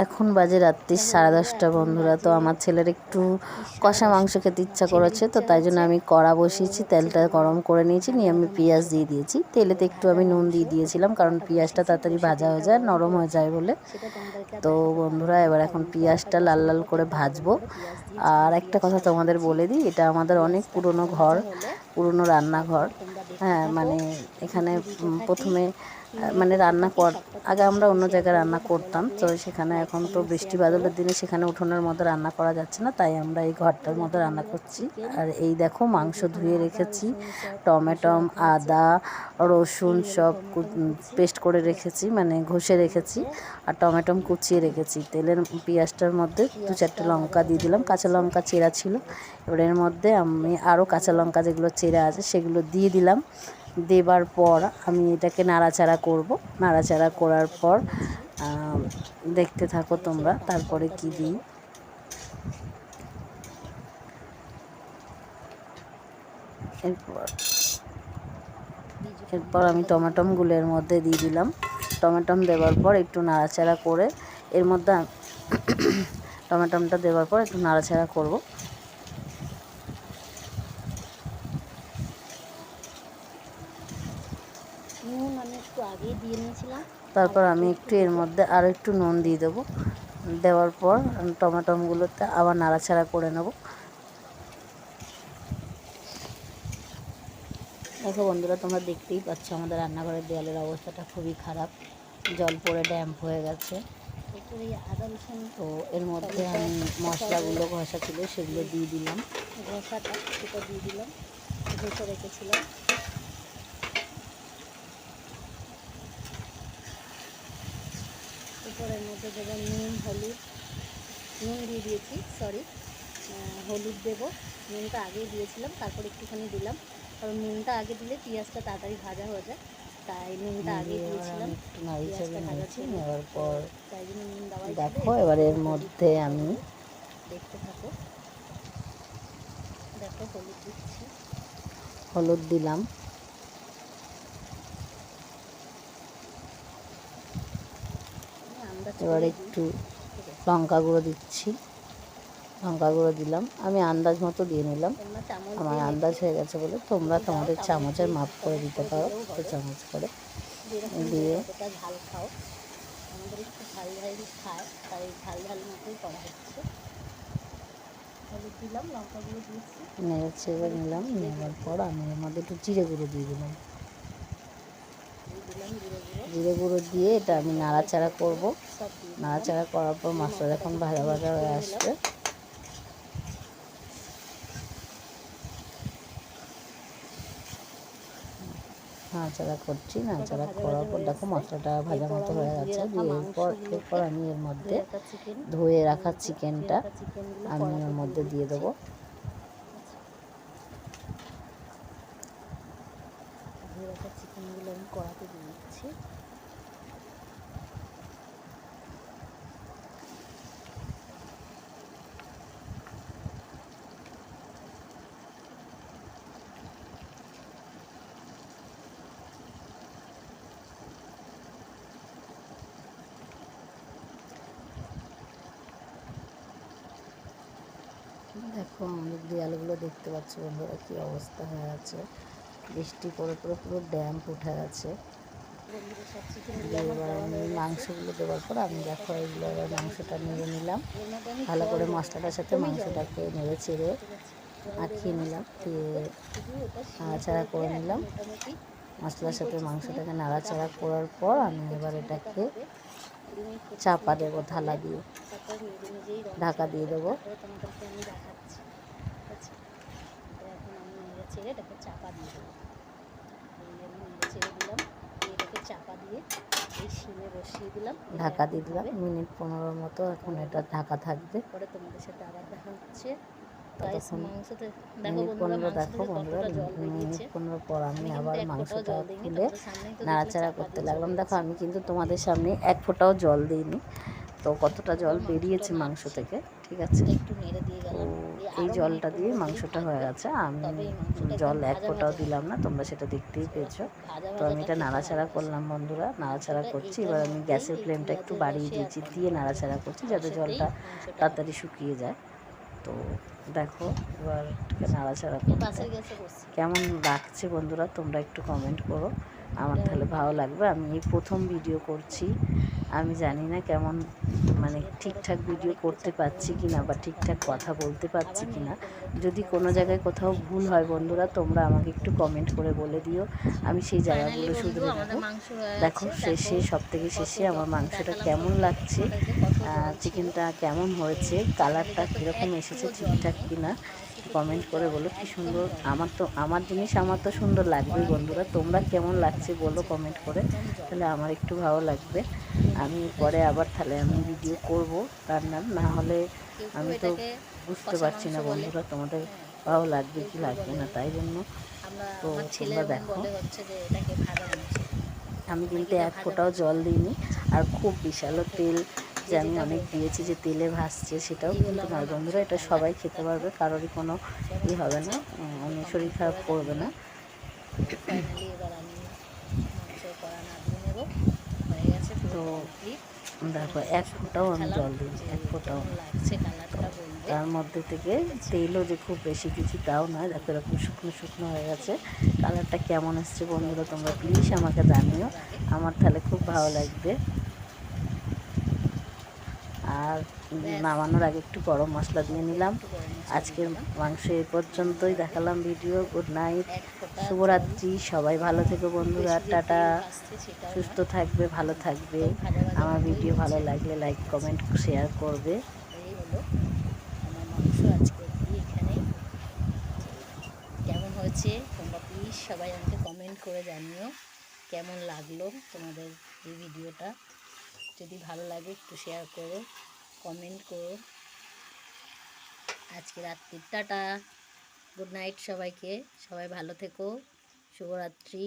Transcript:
এখন বাজে রাত্রি 10:30 বন্ধুরা। তো আমার ছেলের একটু কষা মাংস খেতে ইচ্ছা করেছে, তো তাই জন্য আমি কড়া বসিয়েছি, তেলটা গরম করে নিয়েছি, নিয়ে আমি পেঁয়াজ দিয়ে দিয়েছি। তেলেতে একটু আমি নুন দিয়ে দিয়েছিলাম, কারণ পেঁয়াজটা তাড়াতাড়ি ভাজা হয়ে যায়, নরম হয়ে যায় বলে। তো বন্ধুরা এবার এখন পেঁয়াজটা লাল লাল করে ভাজবো। আর একটা কথা তোমাদের বলে দিই, এটা আমাদের অনেক পুরনো ঘর, পুরনো রান্নাঘর। হ্যাঁ, মানে এখানে প্রথমে মানে আগে আমরা অন্য জায়গায় রান্না করতাম, তো সেখানে এখন তো বৃষ্টি বাদলের দিনে সেখানে উঠোনের মধ্যে রান্না করা যাচ্ছে না, তাই আমরা এই ঘরটার মধ্যে রান্না করছি। আর এই দেখো মাংস ধুয়ে রেখেছি, টমেটো, আদা, রসুন সব পেস্ট করে রেখেছি, মানে ঘষে রেখেছি, আর টমেটো কুচিয়ে রেখেছি। তেলের পেঁয়াজটার মধ্যে 2-4টে লঙ্কা দিয়ে দিলাম, কাঁচা লঙ্কা চেরা ছিল। এবার এর মধ্যে আমি আরও কাঁচা লঙ্কা যেগুলো চেরা আছে সেগুলো দিয়ে দিলাম। দেবার পর আমি এটাকে নাড়াচাড়া করব। নাড়াচাড়া করার পর দেখতে থাকো তোমরা তারপরে কি দিই। এরপর আমি টমেটোগুলো এর মধ্যে দিয়ে দিলাম। টমেটো দেওয়ার পর একটু নাড়াচাড়া করে এর মধ্যে টমেটোটা দেওয়ার পর একটু নাড়াচাড়া করব। নুন আমি একটু আগেই দিয়ে নিয়েছিলাম, তারপর আমি একটু এর মধ্যে আরও একটু নুন দিয়ে দেবো। দেওয়ার পর টমেটোগুলোতে আবার নাড়াচাড়া করে নেব। দেখো বন্ধুরা, তোমরা দেখতেই পাচ্ছ আমাদের রান্নাঘরের দেওয়ালের অবস্থাটা খুবই খারাপ, জল পড়ে ড্যাম্প হয়ে গেছে। তো এর মধ্যে আমি মশলাগুলো ঘষা ছিল সেগুলো দিয়ে দিলাম, ঘষাটা সেটা দিয়ে দিলাম, ঘষে রেখেছিলাম। এরপরের মধ্যে দেবো নুন, হলুদ। নুন দিয়ে দিয়েছি, সরি, হলুদ দেবো। নুনটা আগেই দিয়েছিলাম, তারপর একটুখানি দিলাম, কারণ নুনটা আগে দিলে পেঁয়াজটা তাড়াতাড়ি ভাজা হয়ে যায়, তাই নুনটা আগে দিয়েছিলাম। একটু নাড়িয়ে নিয়েছি, নেওয়ার পর তাই জন্য নুন দেওয়াই। দেখো এবার এর মধ্যে আমি দেখতে থাকো, দেখো হলুদ দিচ্ছি, হলুদ দিলাম। এবার একটু লঙ্কা গুঁড়ো দিচ্ছি, লঙ্কা গুঁড়ো দিলাম, আমি আন্দাজ মতো দিয়ে নিলাম, আমার আন্দাজ হয়ে গেছে বলে তোমরা তোমাদের চামচের মাপ করে দিতে পারো, তো চামচ করে দিয়ে। ঝাল খাও, আমাদের একটু ঝাল ঝাল খায়, তাই ঝাল ঝাল মতোই করা হচ্ছে। হলুদ দিলাম, লঙ্কা গুঁড়ো দিয়েছি, নেড়ে ছেড়ে নিলাম। নেওয়ার পর আমি এর মধ্যে একটু জিরে গুঁড়ো দিয়ে দিলাম, জিরে গুঁড়ো দিয়ে এটা আমি নাড়াচাড়া করব। নাড়াচাড়া করার পর মশলা যখন ভাজা ভাজা হয়ে আসবে, নাড়াচাড়া করছি। নাড়াচাড়া করার পর দেখো মশলাটা ভাজা মতো হয়ে গেছে। দিয়ে এরপর আমি এর মধ্যে ধুয়ে রাখা চিকেনটা আমি এর মধ্যে দিয়ে দেবো। ধুয়ে রাখা চিকেনগুলো আমি কড়াতে দিয়ে দিচ্ছি। দেখো আমাদের দেয়ালগুলো দেখতে পাচ্ছ বন্ধুরা কী অবস্থা হয়ে আছে, বৃষ্টি পড়ে পড়ে পুরো ড্যাম্প উঠে গেছে। এবার আমি মাংসগুলো দেওয়ার পর আমি দেখো এগুলো এবার মাংসটা নেড়ে নিলাম, ভালো করে মশলাটার সাথে মাংসটাকে নেড়ে চেড়ে মাখিয়ে নিলাম, দিয়ে নাড়াচাড়া করে নিলাম। মশলার সাথে মাংসটাকে নাড়াচাড়া করার পর আমি এবার এটাকে চাপা দেবো, থালা দিয়ে ঢাকা দিয়ে দেবো। ছেড়ে এটাকে চাপা দিয়ে দেবো, ছেড়ে দিলাম, এটাকে চাপা দিয়ে এই শিমে বসিয়ে দিলাম, ঢাকা দিয়ে দিলাম। মিনিট 15 মতো এখন এটা ঢাকা থাকবে। পরে তোমাদের সাথে আবার দেখা হচ্ছে। মিনিট 15 দেখো বন্ধুরা, মিনিট 15 পর আমি আবার মাংসটা খুলে নাড়াচাড়া করতে লাগলাম। দেখো আমি কিন্তু তোমাদের সামনে এক ফোঁটাও জল দিইনি, তো কতটা জল বেরিয়েছে মাংস থেকে, ঠিক আছে। তো এই জলটা দিয়ে মাংসটা হয়ে গেছে। আমি জল এক ফোঁটাও দিলাম না, তোমরা সেটা দেখতেই পেয়েছো। তো আমি এটা নাড়াচাড়া করলাম বন্ধুরা, নাড়াচাড়া করছি। এবার আমি গ্যাসের ফ্লেমটা একটু বাড়িয়ে দিয়েছি, দিয়ে নাড়াচাড়া করছি যাতে জলটা তাড়াতাড়ি শুকিয়ে যায়। তো দেখো এবার নাড়াচাড়া করতে কেমন লাগছে বন্ধুরা, তোমরা একটু কমেন্ট করো, আমার তাহলে ভালো লাগবে। আমি এই প্রথম ভিডিও করছি, আমি জানি না কেমন মানে ঠিকঠাক ভিডিও করতে পারছি কি না বা ঠিকঠাক কথা বলতে পারছি কি না। যদি কোনো জায়গায় কোথাও ভুল হয় বন্ধুরা, তোমরা আমাকে একটু কমেন্ট করে বলে দিও, আমি সেই জায়গাগুলো শুধরে দেবো। দেখো শেষে, সব থেকে শেষে আমার মাংসটা কেমন লাগছে, চিকেনটা কেমন হয়েছে, কালারটা কীরকম এসেছে, ঠিকঠাক কি না কমেন্ট করে বলো। কি সুন্দর, আমার জিনিস আমার তো সুন্দর লাগবেই বন্ধুরা, তোমরা কেমন লাগছে বলো কমেন্ট করে, তাহলে আমার একটু ভালো লাগবে। আমি পরে আবার তাহলে আমি ভিডিও করব রান্নার, না হলে আমি তো বুঝতে পারছি না বন্ধুরা তোমাদের ভালো লাগবে কি লাগবে না, তাই জন্য। তো তোমরা দেখো আমি কিন্তু এক ফোঁটাও জল দিইনি, আর খুব বিশালও তেল যে আমি অনেক দিয়েছি যে তেলে ভাসছে সেটাও কিন্তু নয় বন্ধুরা। এটা সবাই খেতে পারবে, কারোরই কোনো হবে না, মানে শরীর খারাপ করবে না। তো দেখো এক ফোঁটাও আমি জল দিইনি, এক ফোঁটাও। তার মধ্যে থেকে তেলও যে খুব বেশি কিছু তাও নয়, দেখো এরকম শুকনো শুকনো হয়ে গেছে। কালারটা কেমন এসছে বন্ধুরা তোমরা প্লিজ আমাকে জানিও, আমার তাহলে খুব ভালো লাগবে। আর নামানোর আগে একটু গরম মশলা দিয়ে নিলাম। আজকের মাংস এই পর্যন্তই দেখালাম ভিডিও। গুড নাইট, শুভরাত্রি, সবাই ভালো থেকো বন্ধুরা, টাটা। সুস্থ থাকবে, ভালো থাকবে। আমার ভিডিও ভালো লাগলে লাইক কমেন্ট শেয়ার করবে। এই হলো আমার মাংস আজকে এখানেই। কেমন হয়েছে তোমরা প্লিজ সবাই আমাকে কমেন্ট করে জানিও কেমন লাগলো তোমাদের এই ভিডিওটা। যদি ভালো লাগে একটু শেয়ার করো, কমেন্ট করো। আজকে রাত্রির টাটা, গুড নাইট সবাইকে, সবাই ভালো থেকো, শুভরাত্রি।